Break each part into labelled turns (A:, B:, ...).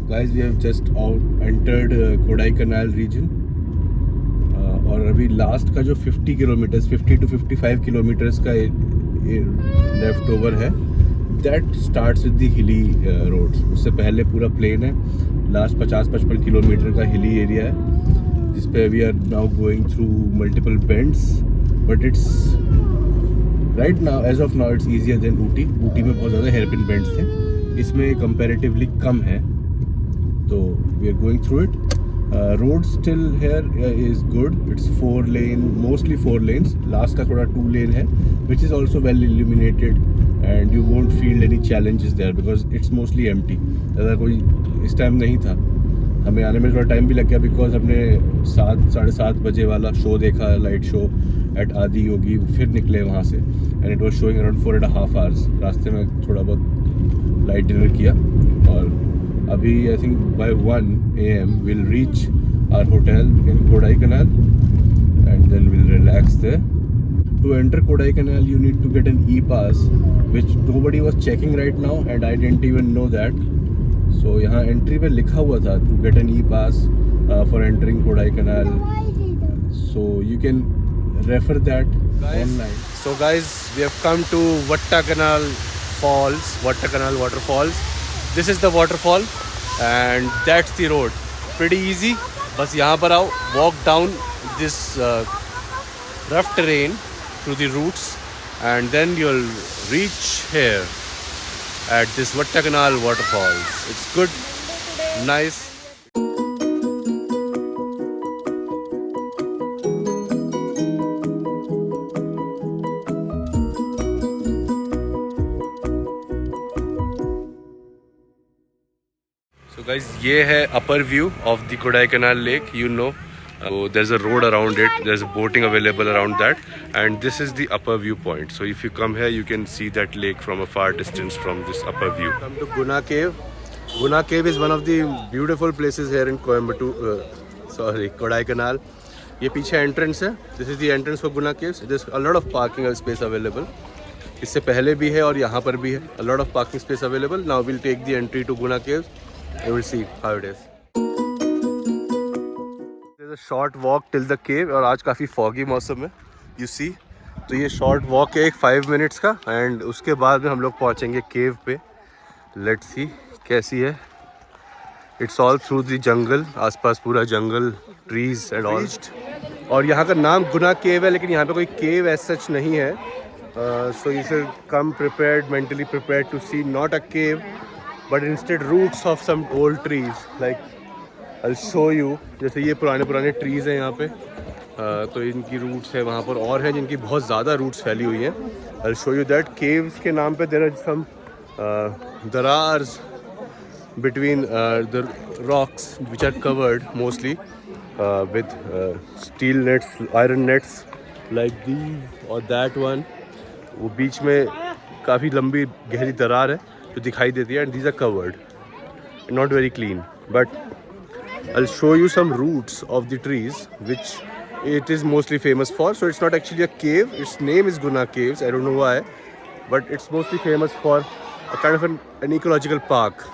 A: guys, we have just out entered Kodaikanal region. और अभी last का जो 50 किलोमीटर्स 50 to 55 किलोमीटर्स का लेफ्ट ओवर है, that starts with the hilly roads. उससे पहले पूरा प्लेन है. लास्ट 50-55 किलोमीटर का हिली एरिया है जिस पे we are now going through multiple bends. But it's right now, as of now, it's easier than Ooty. Ooty में बहुत ज़्यादा हेयरपिन बेंड्स थे, इसमें कंपैरेटिवली कम है. तो we are going through it. Road still here is good. It's 4 lane, mostly 4 lanes. Last का थोड़ा 2 lane है, which is also well illuminated and you won't feel any challenges there because it's mostly empty. ज़्यादा कोई इस time नहीं था. हमें आने में थोड़ा टाइम भी लग गया बिकॉज हमने 7-7:30 बजे वाला शो देखा, लाइट शो एट आदि योगी. फिर निकले वहाँ से and it was showing around 4.5 hours. रास्ते में थोड़ा बहुत लाइट डिनर किया और अभी I think by 1 AM we'll reach our hotel in Kodaikanal and then we'll relax there. To enter Kodaikanal you need to get an e-pass which nobody was checking right now and I didn't even know that. So यहाँ entry पे लिखा हुआ था to get an e-pass for entering Kodaikanal. So you can refer that online. So guys, we have come to Vattakanal Falls, Vattakanal waterfalls. This is the waterfall and that's the road. Pretty easy. बस यहाँ पर आओ, walk down this rough terrain through the roots and then you'll reach here at this Vattakanal waterfalls. It's good, nice. So guys, ये है upper view of the Kodaikanal lake. You know, there's a road around it. There's boating available around that, and this is the upper view point. So if you come here, you can see that lake from a far distance from this upper view. Come to Guna Cave. Guna Cave is one of the beautiful places here in Coimbatore. Kodaikanal. ये पीछे entrance है. This is the entrance for Guna Caves. There's a lot of parking space available. इससे पहले भी है और यहाँ पर भी है. A lot of parking space available. Now we'll take the entry to Guna Caves. You will see how it is. There's a short walk till the cave और आज काफ़ी foggy मौसम है. You see, तो ये short walk है एक 5 minutes का and उसके बाद में हम लोग पहुँचेंगे cave पे. Let's see कैसी है. It's all through the jungle. आसपास पूरा जंगल, trees and all. और यहाँ का नाम गुना केव है लेकिन यहाँ पे कोई cave as such नहीं है. So you should come prepared, mentally prepared to see not a cave. But instead roots of some old trees. Like I'll show you. जैसे ये पुराने trees हैं यहाँ पे, तो इनकी roots है वहाँ पर और हैं जिनकी बहुत ज़्यादा roots फैली हुई हैं. I'll show you that. Caves के नाम पे there are some darars between the rocks which are covered mostly with steel nets, iron nets like these or that one. वो बीच में काफ़ी लंबी गहरी दरार है जो दिखाई देती है and these are covered, not very clean. But I'll show you some roots of the trees which it is mostly famous for. So it's not actually a cave. Its name is Guna Caves. I don't know why, but it's mostly famous for a kind of an ecological park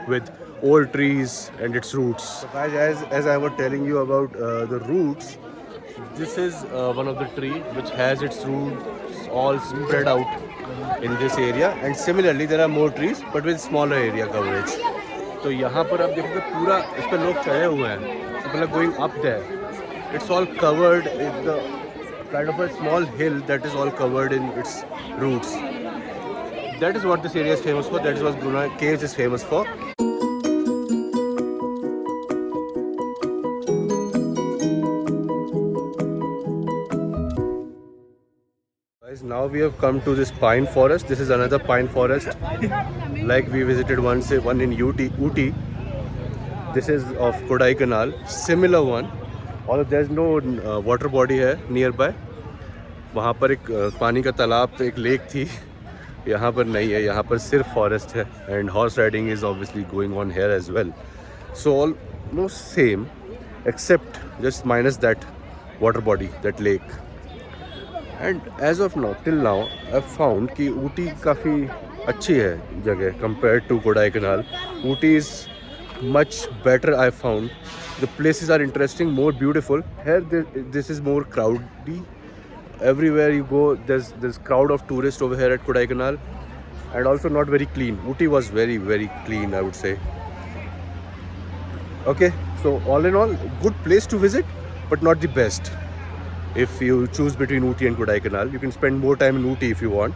A: with old trees and its roots. So guys, as I was telling you about the roots, this is one of the tree which has its roots all spread out in this area and similarly there are more trees but with smaller area coverage. तो यहाँ पर आप देखोगे पूरा इस पर लोग चढ़े हुए हैं. People are going up there. It's all covered in the kind of a small hill that is all covered in its roots. That is what this area is famous for. That is what Guna Caves is famous for. Now we have come to this pine forest. This is another pine forest like we visited one in Ooty. This is of Kodaikanal, similar one. Although there's no water body here nearby. वहाँ पर एक पानी का तालाब, एक lake थी. यहाँ पर नहीं है, यहाँ पर सिर्फ फॉरेस्ट है and horse riding is obviously going on here as well. So almost same except just minus that water body, that lake. And as of now, till now, I've found कि ऊटी काफ़ी अच्छी है जगह compared to Kodaikanal. Ooty is much better I found. The places are interesting, more beautiful. Here this is more crowdy. Everywhere you go there's crowd of tourists over here at Kodaikanal, and also not very clean. Ooty was very clean, I would say. Okay, so all in all, good place to visit, but not the best. If you choose between Ooty and Kodaikanal, you can spend more time in Ooty if you want,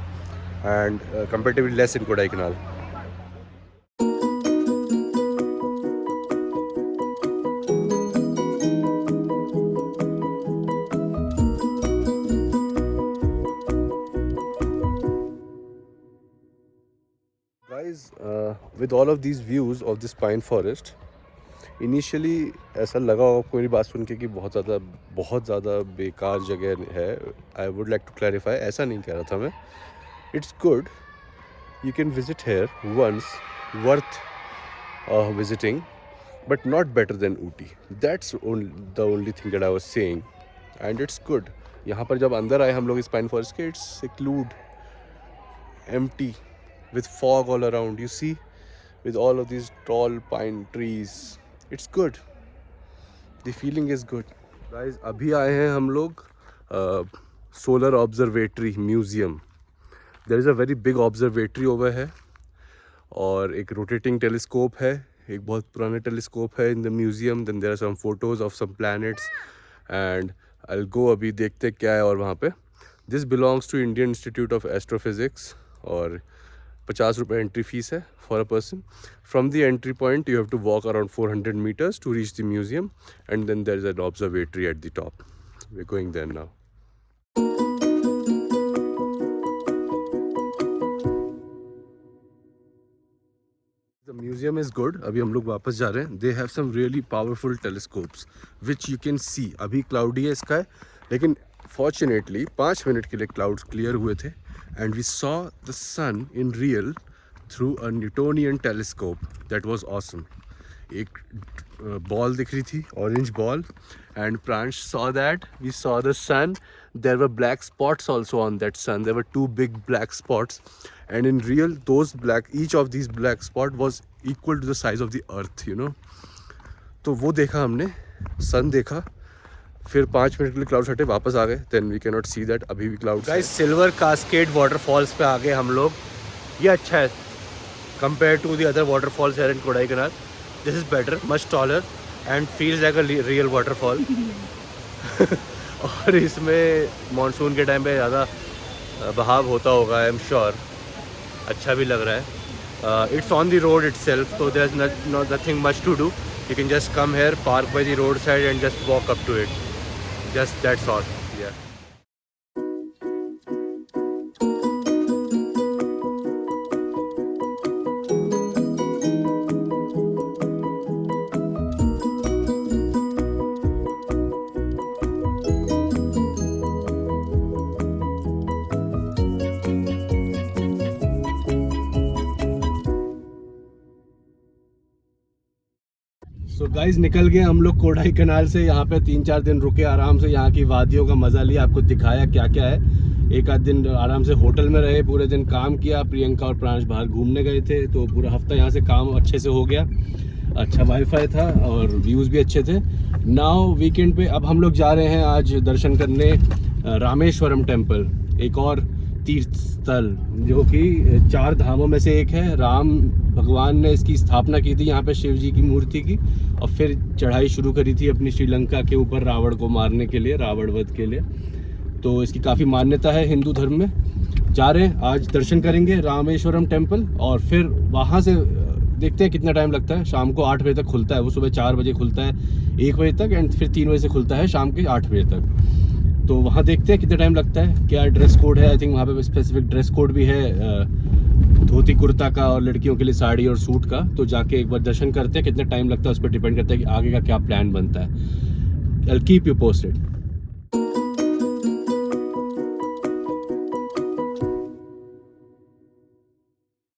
A: and comparatively less in Kodaikanal. Guys, with all of these views of this pine forest, initially ऐसा लगा होगा आपको मेरी बात सुन के कि बहुत ज़्यादा बेकार जगह है. I would like to clarify, ऐसा नहीं कह रहा था मैं. It's good, you can visit here once, worth visiting, but not better than Ooty. That's the only thing that I was saying, and it's good. यहाँ पर जब अंदर आए हम लोग इस पाइन फॉरेस्ट के, it's secluded, empty, with fog all around, you see, with all of these tall pine trees. It's good. The feeling is good. Guys, अभी आए हैं हम लोग solar observatory museum. There is a very big observatory over here, और एक rotating telescope है, एक बहुत पुराना टेलीस्कोप है in the museum. Then there are some photos of some planets, and I'll go अभी देखते क्या है और वहाँ पे. This belongs to Indian Institute of Astrophysics, और 50 रुपये एंट्री फीस है for a person. From the entry point you have to walk around 400 meters to reach the museum, and then there is an observatory at the top. We're going there now. The museum is good. अभी हम लोग वापस जा रहे हैं. They have some really powerful telescopes which you can see. अभी cloudy है sky, लेकिन fortunately 5 मिनट के लिए clouds clear हुए थे, and we saw the sun in real through a Newtonian telescope. That was awesome. एक ball दिख रही थी, orange ball, and Pransh saw that. We saw the sun. There were black spots also on that sun. There were 2 big black spots, and in real each of these black spot was equal to the size of the earth, you know. तो वो देखा हमने, sun देखा, फिर 5 minute के लिए clouds हटे, वापस आ गए. Then we can not see that. अभी भी clouds. Guys, silver cascade waterfalls पे आ गए हम लोग. ये अच्छा है compare to the other waterfalls here in Kodaikanal. This is better, much taller, and feels like a real waterfall. और इसमें मानसून के टाइम पे ज़्यादा बहाव होता होगा, आई एम श्योर. अच्छा भी लग रहा है. It's on the road itself, so there's nothing much to do. You can just come here, park by the roadside, and just walk up to it. Just that's all. Yeah. So guys, निकल गए हम लोग कोडाईकनाल से. यहाँ पे 3-4 दिन रुके, आराम से यहाँ की वादियों का मज़ा लिया, आपको दिखाया क्या क्या है. एक आध दिन आराम से होटल में रहे, पूरे दिन काम किया. प्रियंका और प्रांश बाहर घूमने गए थे, तो पूरा हफ्ता यहाँ से काम अच्छे से हो गया. अच्छा वाईफाई था और व्यूज़ भी अच्छे थे. नाउ वीकेंड पे अब हम लोग जा रहे हैं आज दर्शन करने रामेश्वरम टेम्पल, एक और तीर्थ स्थल जो कि 4 धामों में से एक है. राम भगवान ने इसकी स्थापना की थी यहाँ पे, शिव जी की मूर्ति की, और फिर चढ़ाई शुरू करी थी अपनी श्रीलंका के ऊपर रावण को मारने के लिए, रावण वध के लिए. तो इसकी काफ़ी मान्यता है हिंदू धर्म में. जा रहे हैं आज, दर्शन करेंगे रामेश्वरम टेम्पल, और फिर वहाँ से देखते हैं कितना टाइम लगता है. शाम को 8 बजे तक खुलता है वो, सुबह 4 बजे खुलता है 1 बजे तक, एंड फिर 3 बजे से खुलता है शाम के 8 बजे तक. तो वहाँ देखते हैं कितना टाइम लगता है, क्या ड्रेस कोड है. आई थिंक वहाँ पे स्पेसिफिक ड्रेस कोड भी है, धोती कुर्ता का, और लड़कियों के लिए साड़ी और सूट का. तो जाके एक बार दर्शन करते हैं, कितना टाइम लगता है उस पर डिपेंड करता है कि आगे का क्या प्लान बनता है. I will keep you posted.